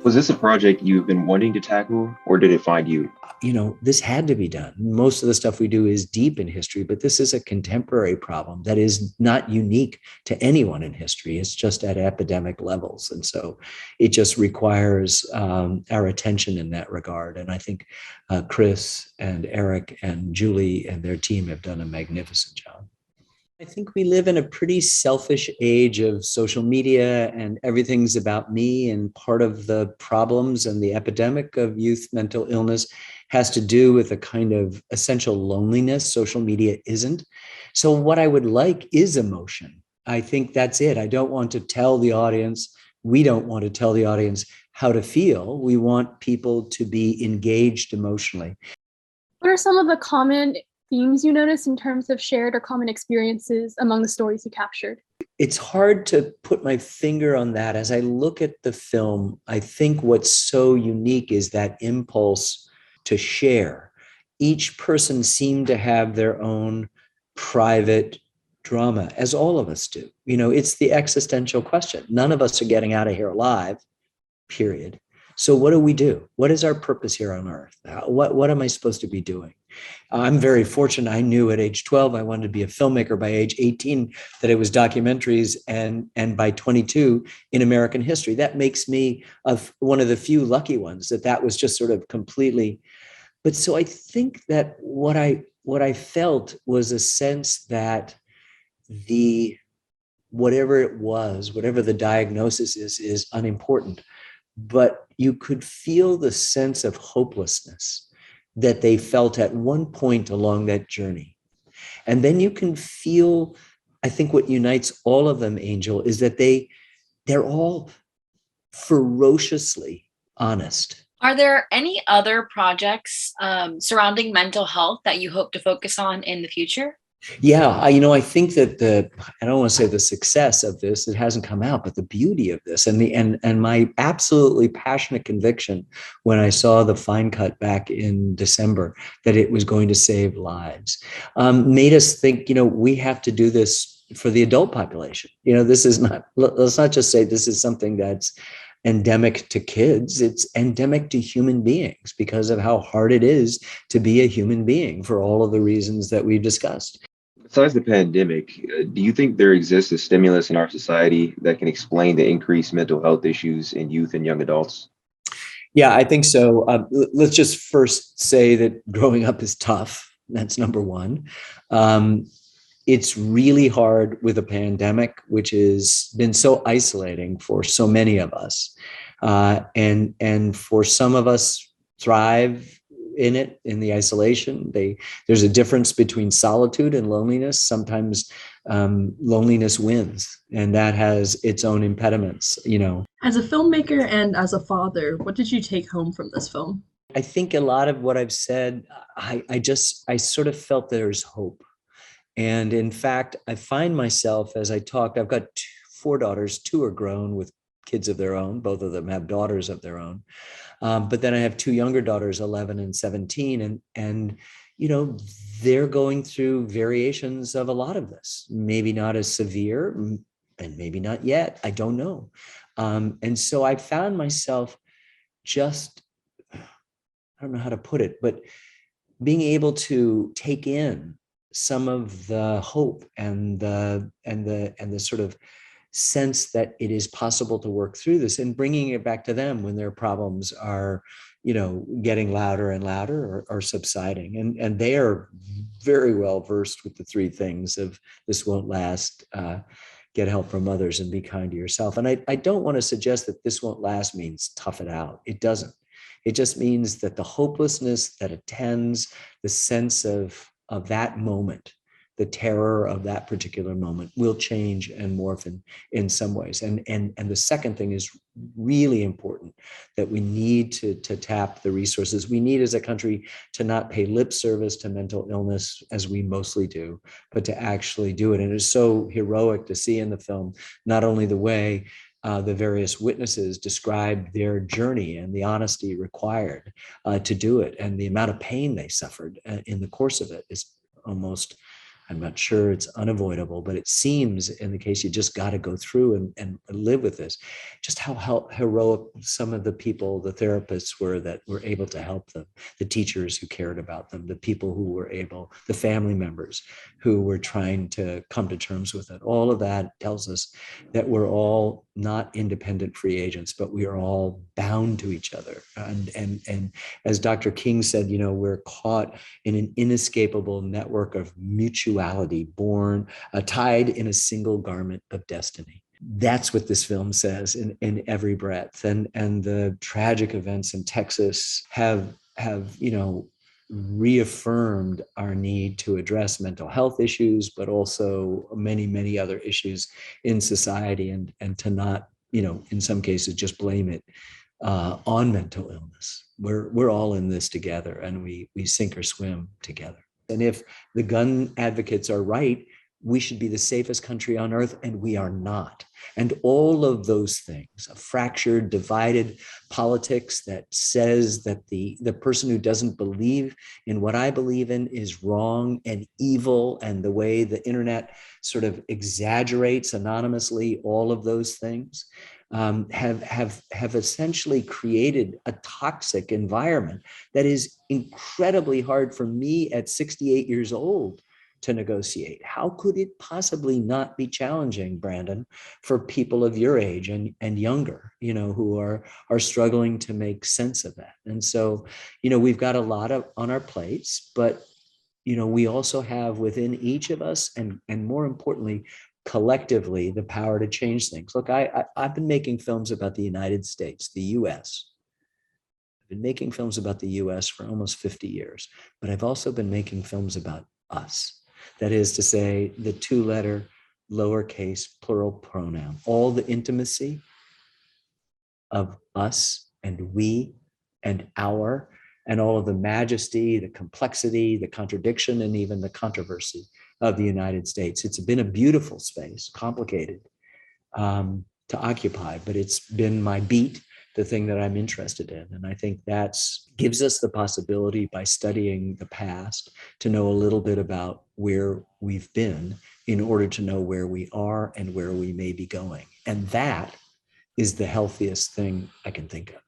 Was this a project you've been wanting to tackle, or did it find you? This had to be done. Most of the stuff we do is deep in history, but this is a contemporary problem that is not unique to anyone in history. It's just at epidemic levels. And so it just requires our attention in that regard. And I think Chris and Erik and Julie and their team have done a magnificent job. I think we live in a pretty selfish age of social media and everything's about me. And part of the problems and the epidemic of youth mental illness has to do with a kind of essential loneliness. Social media isn't. So what I would like is emotion. I think that's it. I don't want to tell the audience, we don't want to tell the audience how to feel. We want people to be engaged emotionally. What are some of the common themes you notice in terms of shared or common experiences among the stories you captured? It's hard to put my finger on that. As I look at the film, I think what's so unique is that impulse to share. Each person seemed to have their own private drama, as all of us do. It's the existential question. None of us are getting out of here alive, period. So what do we do? What is our purpose here on earth? What am I supposed to be doing? I'm very fortunate. I knew at age 12, I wanted to be a filmmaker. By age 18, that it was documentaries, and by 22 in American history. That makes me one of the few lucky ones that was just sort of completely. But so I think that what I felt was a sense that whatever it was, whatever the diagnosis is unimportant. But you could feel the sense of hopelessness that they felt at one point along that journey. And then you can feel, I think what unites all of them, Angel, is that they're all ferociously honest. Are there any other projects surrounding mental health that you hope to focus on in the future? Yeah, I think that I don't want to say the success of this, it hasn't come out, but the beauty of this and my absolutely passionate conviction when I saw the fine cut back in December that it was going to save lives, made us think, we have to do this for the adult population. This is not, let's not just say this is something that's endemic to kids. It's endemic to human beings because of how hard it is to be a human being for all of the reasons that we've discussed. Besides the pandemic, do you think there exists a stimulus in our society that can explain the increased mental health issues in youth and young adults? Yeah, I think so. Let's just first say that growing up is tough. That's number one. It's really hard with a pandemic, which has been so isolating for so many of us. And for some of us thrive in it, in the isolation. There's a difference between solitude and loneliness. Sometimes loneliness wins, and that has its own impediments, As a filmmaker and as a father, what did you take home from this film? I think a lot of what I've said, I sort of felt there's hope. And in fact, I find myself as I talked, I've got 4 daughters, 2 are grown with kids of their own. Both of them have daughters of their own. But then I have 2 younger daughters, 11 and 17. And they're going through variations of a lot of this, maybe not as severe and maybe not yet. I don't know. And so I found myself just, I don't know how to put it, but being able to take in some of the hope and the sort of sense that it is possible to work through this, and bringing it back to them when their problems are, getting louder and louder or subsiding. And they are very well versed with the 3 things of this won't last, get help from others, and be kind to yourself. And I don't want to suggest that this won't last means tough it out. It doesn't. It just means that the hopelessness that attends the sense of that moment, the terror of that particular moment, will change and morph in some ways. And the second thing is really important, that we need to tap the resources. We need as a country to not pay lip service to mental illness as we mostly do, but to actually do it. And it's so heroic to see in the film, not only the way the various witnesses described their journey and the honesty required to do it, and the amount of pain they suffered in the course of it is almost I'm not sure it's unavoidable, but it seems in the case you just got to go through and live with this, just how heroic some of the people, the therapists were that were able to help them, the teachers who cared about them, the people who were able, the family members who were trying to come to terms with it. All of that tells us that we're all not independent free agents, but we are all bound to each other. And as Dr. King said, we're caught in an inescapable network of mutuality, born, tied in a single garment of destiny. That's what this film says in every breath. And the tragic events in Texas have reaffirmed our need to address mental health issues, but also many, many other issues in society, and to not, in some cases, just blame it on mental illness. We're all in this together, and we sink or swim together. And if the gun advocates are right, we should be the safest country on earth, and we are not. And all of those things, a fractured, divided politics that says that the person who doesn't believe in what I believe in is wrong and evil, and the way the internet sort of exaggerates anonymously all of those things, have essentially created a toxic environment that is incredibly hard for me at 68 years old to negotiate. How could it possibly not be challenging, Brandon, for people of your age and younger, who are struggling to make sense of that? And so, we've got a lot on our plates, but we also have within each of us, and more importantly, collectively, the power to change things. Look, I've been making films about the United States, the US. I've been making films about the US for almost 50 years, but I've also been making films about us. That is to say, the two-letter, lowercase, plural pronoun, all the intimacy of us and we and our, and all of the majesty, the complexity, the contradiction, and even the controversy of the United States. It's been a beautiful space, complicated to occupy, but it's been my beat, the thing that I'm interested in. And I think that gives us the possibility, by studying the past, to know a little bit about where we've been in order to know where we are and where we may be going. And that is the healthiest thing I can think of.